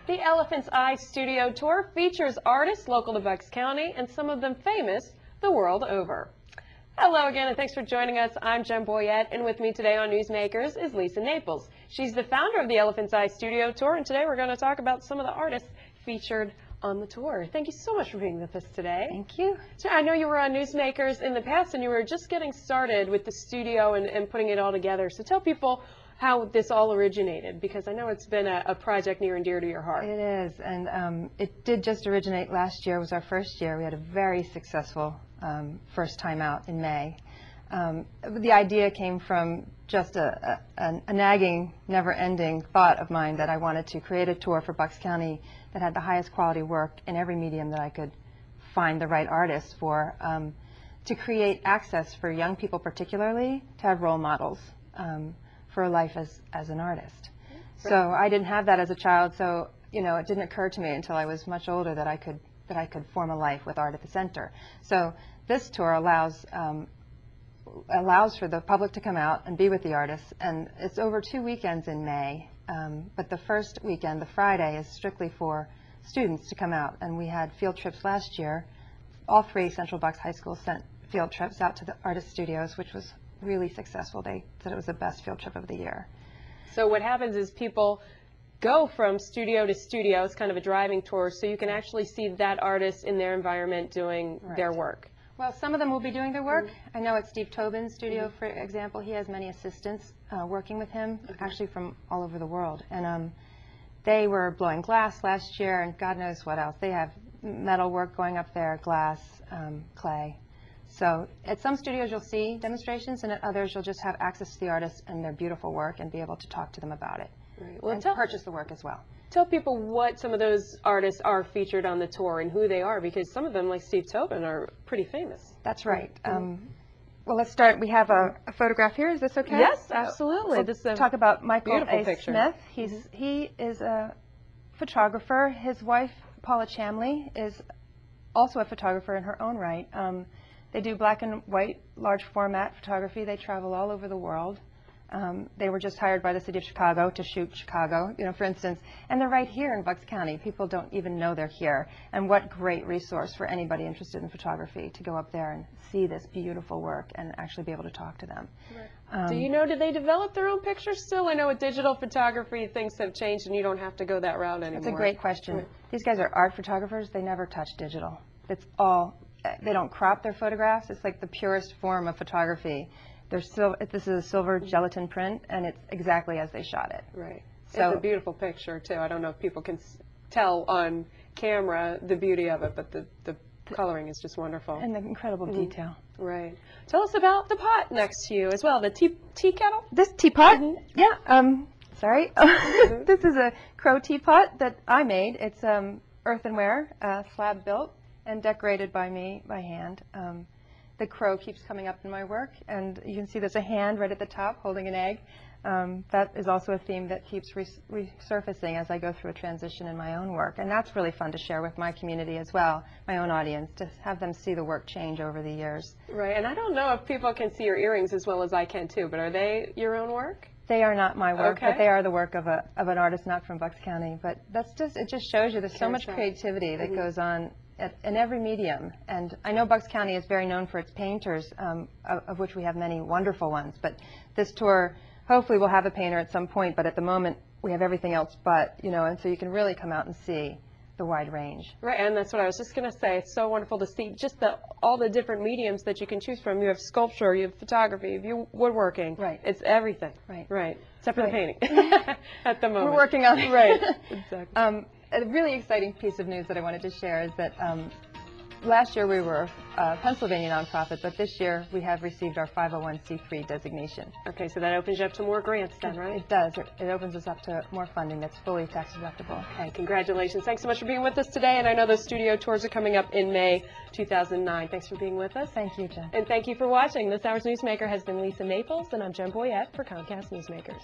The Elephant's Eye Studio Tour features artists local to Bucks County and some of them famous the world over. Hello again, and thanks for joining us. I'm Jen Boyette, and with me today on Newsmakers is Lisa Naples. She's the founder of the Elephant's Eye Studio Tour, and today we're going to talk about some of the artists featured on the tour. Thank you so much for being with us today. Thank you. So I know you were on Newsmakers in the past, and you were just getting started with the studio and putting it all together. So tell people how this all originated, because I know it's been a project near and dear to your heart. It is, and it did just originate last year. It was our first year. We had a very successful first time out in May. The idea came from just a nagging, never-ending thought of mine that I wanted to create a tour for Bucks County that had the highest quality work in every medium that I could find the right artist for, to create access for young people particularly to have role models for a life as an artist. Right. So I didn't have that as a child, so it didn't occur to me until I was much older that I could form a life with art at the center. So this tour allows for the public to come out and be with the artists, and it's over 2 weekends in May, but the first weekend, the Friday, is strictly for students to come out, and we had field trips last year. All 3 Central Bucks High Schools sent field trips out to the artist studios, which was really successful. They said it was the best field trip of the year. So what happens is people go from studio to studio. It's kind of a driving tour, so you can actually see that artist in their environment doing their work. Well, some of them will be doing their work. I know at Steve Tobin's studio, for example, he has many assistants working with him, actually from all over the world. And they were blowing glass last year, and God knows what else. They have metal work going up there, glass, clay. So at some studios you'll see demonstrations, and at others you'll just have access to the artists and their beautiful work and be able to talk to them about it. Right. Well, and purchase the work as well. Tell people what some of those artists are featured on the tour and who they are, because some of them, like Steve Tobin, are pretty famous. That's right. Well, let's start. We have a photograph here. Is this okay? Yes, absolutely. We'll this is talk about Michael A. picture. Smith. He is a photographer. His wife, Paula Chamley, is also a photographer in her own right. They do black and white, large format photography. They travel all over the world. They were just hired by the city of Chicago to shoot Chicago, for instance, and they're right here in Bucks County. People don't even know they're here. And what great resource for anybody interested in photography to go up there and see this beautiful work and actually be able to talk to them. Right. Do they develop their own pictures still? I know with digital photography, things have changed and you don't have to go that route anymore. That's a great question. Right. These guys are art photographers. They never touch digital. It's all, they don't crop their photographs. It's like the purest form of photography. This is a silver gelatin print, and it's exactly as they shot it. Right. So it's a beautiful picture, too. I don't know if people can tell on camera the beauty of it, but the coloring is just wonderful. And the incredible detail. Right. Tell us about the pot next to you as well, the tea kettle? This teapot? Yeah. Sorry. This is a crow teapot that I made. It's earthenware, slab built, and decorated by me by hand. The crow keeps coming up in my work, and you can see there's a hand right at the top holding an egg. That is also a theme that keeps resurfacing as I go through a transition in my own work, and that's really fun to share with my community as well, my own audience, to have them see the work change over the years. Right, and I don't know if people can see your earrings as well as I can too, but are they your own work? They are not my work, but they are the work of an artist not from Bucks County. But it just shows you there's so much creativity that goes on in every medium. And I know Bucks County is very known for its painters, of which we have many wonderful ones. But this tour, hopefully we'll have a painter at some point, but at the moment we have everything else but, and so you can really come out and see the wide range. Right, and that's what I was just going to say. It's so wonderful to see just all the different mediums that you can choose from. You have sculpture, you have photography, you have woodworking. Right. It's everything. Right. Right. Except for the painting at the moment. We're working on it. Right. Exactly. A really exciting piece of news that I wanted to share is that last year we were a Pennsylvania nonprofit, but this year we have received our 501c3 designation. Okay, so that opens you up to more grants then, right? It does. It opens us up to more funding that's fully tax deductible. Okay, congratulations. Thanks so much for being with us today, and I know those studio tours are coming up in May 2009. Thanks for being with us. Thank you, Jen. And thank you for watching. This hour's Newsmaker has been Lisa Naples, and I'm Jen Boyette for Comcast Newsmakers.